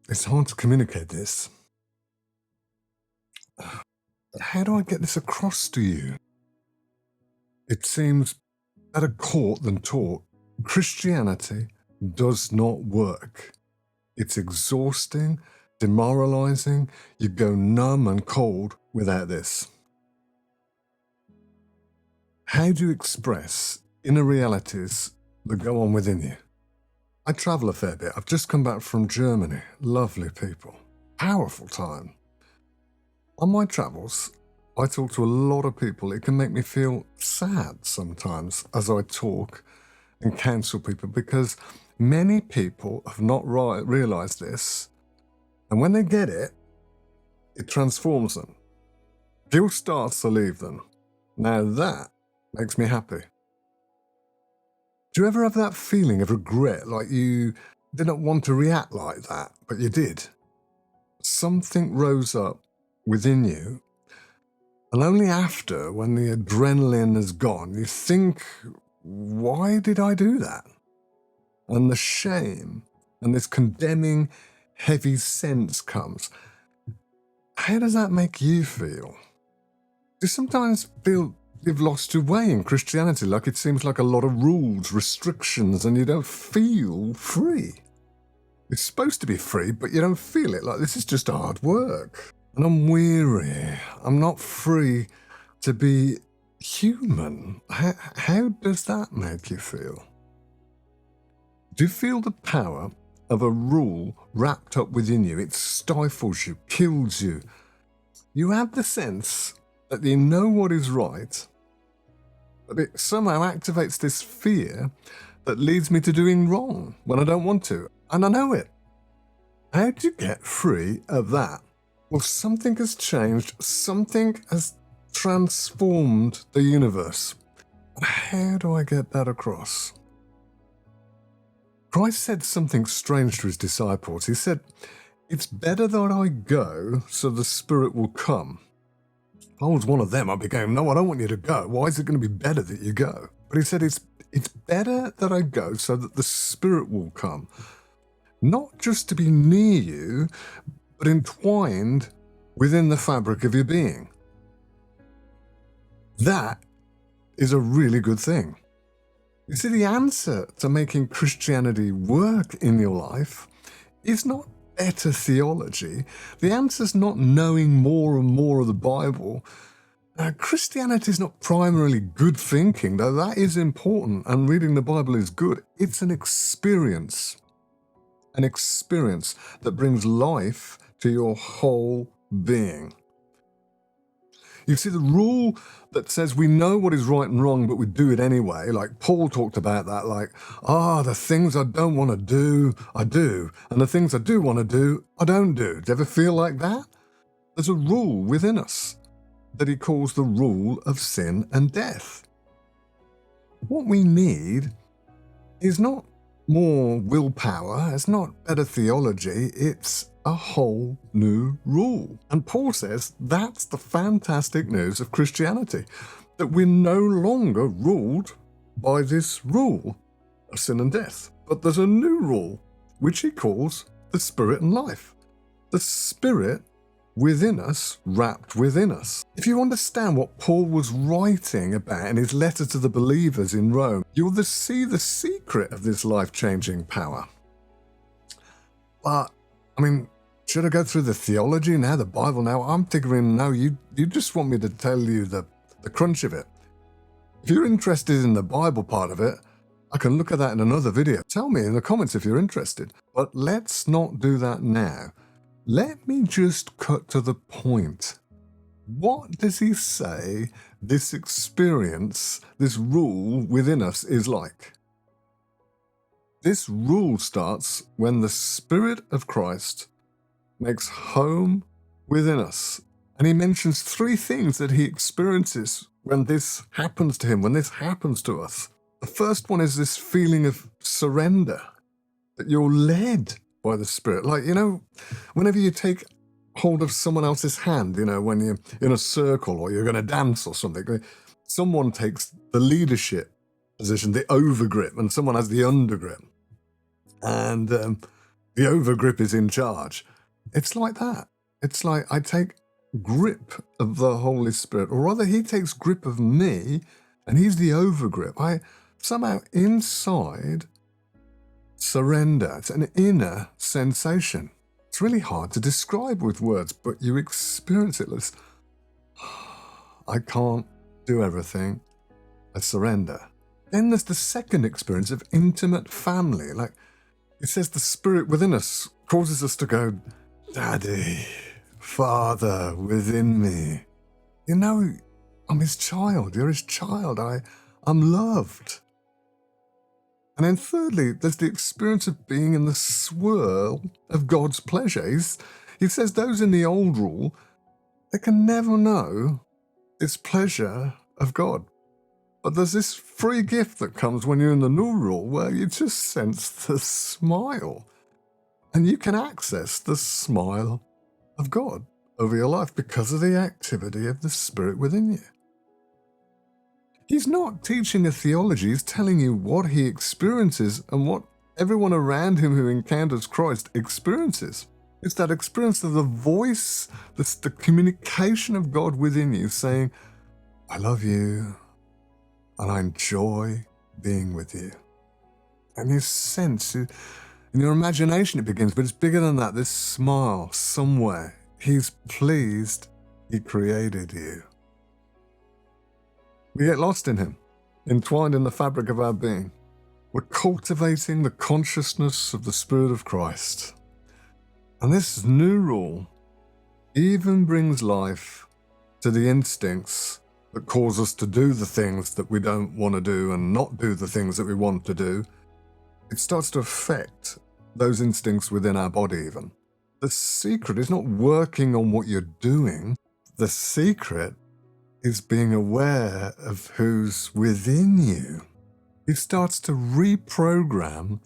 It's hard to communicate this. How do I get this across to you? It seems better caught than taught. Christianity does not work. It's exhausting, demoralizing. You go numb and cold without this. How do you express inner realities that go on within you? I travel a fair bit. I've just come back from Germany. Lovely people. Powerful time. On my travels, I talk to a lot of people. It can make me feel sad sometimes as I talk and counsel people, because many people have not realized this. And when they get it, it transforms them. Guilt starts to leave them. Now that makes me happy. Do you ever have that feeling of regret, like you didn't want to react like that, but you did? Something rose up within you, and only after, when the adrenaline has gone, you think, why did I do that? And the shame and this condemning, heavy sense comes. How does that make you feel? Do you sometimes feel you've lost your way in Christianity, like it seems like a lot of rules, restrictions, and you don't feel free? It's supposed to be free, but you don't feel it, like this is just hard work. And I'm weary. I'm not free to be human. How does that make you feel? Do you feel the power of a rule wrapped up within you? It stifles you, kills you. You have the sense that you know what is right, but it somehow activates this fear that leads me to doing wrong when I don't want to, and I know it. How do you get free of that? Well, something has changed. Something has transformed the universe. How do I get that across? Christ said something strange to his disciples. He said, "It's better that I go so the Spirit will come." If I was one of them, I'd be going, "No, I don't want you to go. Why is it going to be better that you go?" But he said, it's better that I go so that the Spirit will come. Not just to be near you, but entwined within the fabric of your being. That is a really good thing. You see, the answer to making Christianity work in your life is not better theology. The answer is not knowing more and more of the Bible. Christianity is not primarily good thinking, though that is important, and reading the Bible is good. It's an experience that brings life to your whole being. You see, the rule that says we know what is right and wrong, but we do it anyway, like Paul talked about that, like, the things I don't want to do, I do, and the things I do want to do, I don't do. Do you ever feel like that? There's a rule within us that he calls the rule of sin and death. What we need is not more willpower, it's not better theology, it's a whole new rule. And Paul says that's the fantastic news of Christianity, that we're no longer ruled by this rule of sin and death, but there's a new rule, which he calls the Spirit and life. The Spirit within us, wrapped within us. If you understand what Paul was writing about in his letter to the believers in Rome, you'll see the secret of this life-changing power. But, should I go through the theology now, the Bible now? I'm figuring, no, you just want me to tell you the crunch of it. If you're interested in the Bible part of it, I can look at that in another video. Tell me in the comments if you're interested. But let's not do that now. Let me just cut to the point. What does he say this experience, this rule within us is like? This rule starts when the Spirit of Christ makes home within us. And he mentions 3 things that he experiences when this happens to him, when this happens to us. The first one is this feeling of surrender, that you're led by the Spirit. Like, whenever you take hold of someone else's hand, when you're in a circle or you're going to dance or something, someone takes the leadership position, the overgrip, and someone has the undergrip. And the overgrip is in charge. It's like that. It's like I take grip of the Holy Spirit, or rather he takes grip of me and he's the overgrip. I somehow inside surrender. It's an inner sensation. It's really hard to describe with words, but you experience it. I can't do everything. I surrender. Then there's the second experience of intimate family. Like it says the Spirit within us causes us to go, Daddy, Father within me. You know, I'm his child. You're his child. I'm loved. And then thirdly, there's the experience of being in the swirl of God's pleasure. He says those in the old rule, they can never know this pleasure of God. But there's this free gift that comes when you're in the new rule where you just sense the smile. And you can access the smile of God over your life because of the activity of the Spirit within you. He's not teaching a theology, he's telling you what he experiences and what everyone around him who encounters Christ experiences. It's that experience of the voice, that's the communication of God within you saying, I love you and I enjoy being with you. And you sense, in your imagination it begins, but it's bigger than that, this smile somewhere. He's pleased he created you. We get lost in him, entwined in the fabric of our being. We're cultivating the consciousness of the Spirit of Christ. And this new rule even brings life to the instincts that cause us to do the things that we don't want to do and not do the things that we want to do. It starts to affect those instincts within our body even. The secret is not working on what you're doing. The secret is being aware of who's within you. It starts to reprogram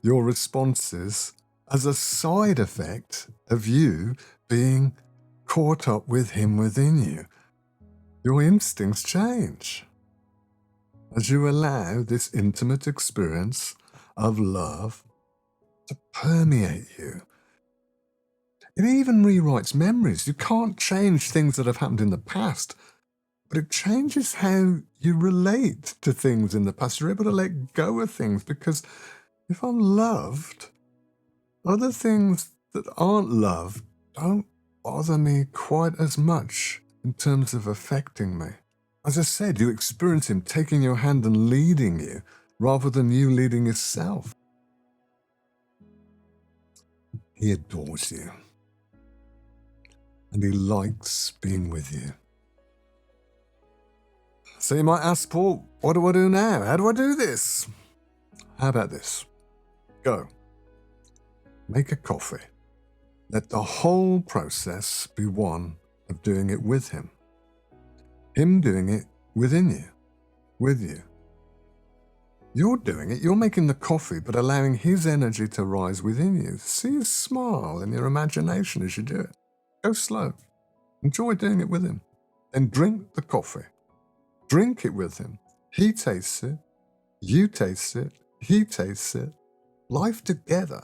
your responses as a side effect of you being caught up with him within you. Your instincts change as you allow this intimate experience of love to permeate you. It even rewrites memories. You can't change things that have happened in the past, but it changes how you relate to things in the past. You're able to let go of things because if I'm loved, other things that aren't loved don't bother me quite as much in terms of affecting me. As I said, you experience him taking your hand and leading you rather than you leading yourself. He adores you. And he likes being with you. So you might ask, Paul, what do I do now? How do I do this? How about this? Go. Make a coffee. Let the whole process be one of doing it with him. Him doing it within you, with you. You're doing it, you're making the coffee, but allowing his energy to rise within you. See his smile in your imagination as you do it. Go slow. Enjoy doing it with him. Then drink the coffee. Drink it with him. He tastes it. You taste it. He tastes it. Life together.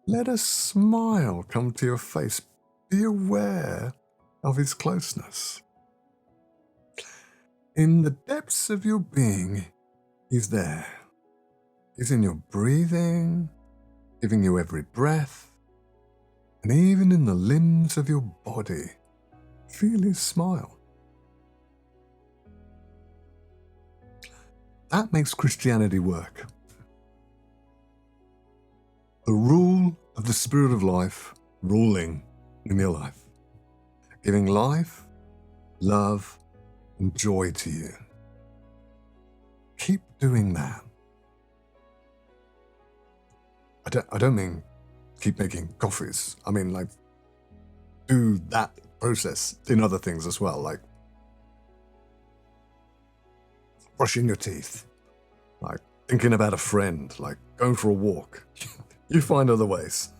Let a smile come to your face. Be aware of his closeness. In the depths of your being, he's there. He's in your breathing, giving you every breath, and even in the limbs of your body. Feel his smile. That makes Christianity work. The rule of the Spirit of life ruling in your life. Giving life, love, and joy to you. Keep doing that. I don't mean keep making coffees. I mean, like, do that process in other things as well, like brushing your teeth, like thinking about a friend, like going for a walk. You find other ways.